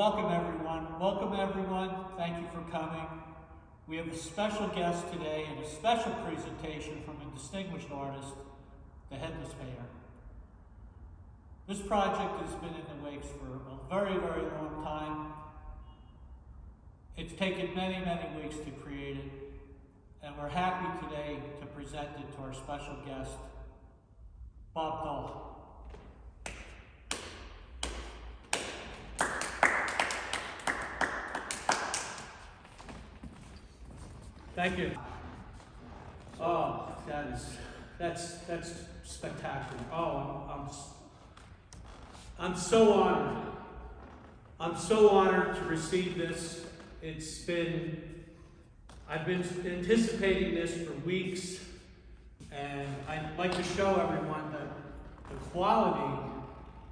Welcome everyone. Welcome everyone. Thank you for coming. We have a special guest today and a special presentation from a distinguished artist, the Headless Painter. This project has been in the wakes for a very, very long time. It's taken many, many weeks to create it, and we're happy today to present it to our special guest, Bob Dole. Thank you. Oh, that's spectacular. Oh, I'm so honored. I'm so honored to receive this. I've been anticipating this for weeks, and I'd like to show everyone the quality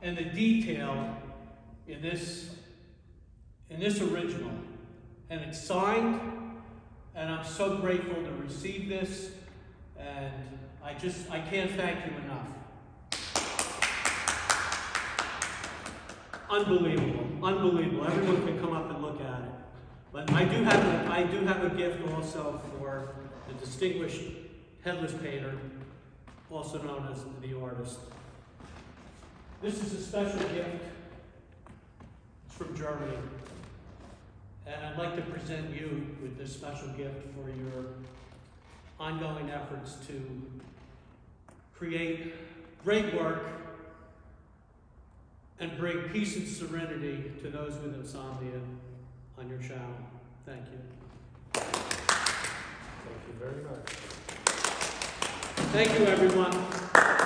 and the detail in this original. And it's signed, and I'm so grateful to receive this, and I can't thank you enough. Unbelievable, unbelievable. Everyone can come up and look at it. But I do have a gift also for the distinguished Headless Painter, also known as the artist. This is a special gift. It's from Germany. And I'd like to present you with this special gift for your ongoing efforts to create great work and bring peace and serenity to those with insomnia on your channel. Thank you. Thank you very much. Thank you, everyone.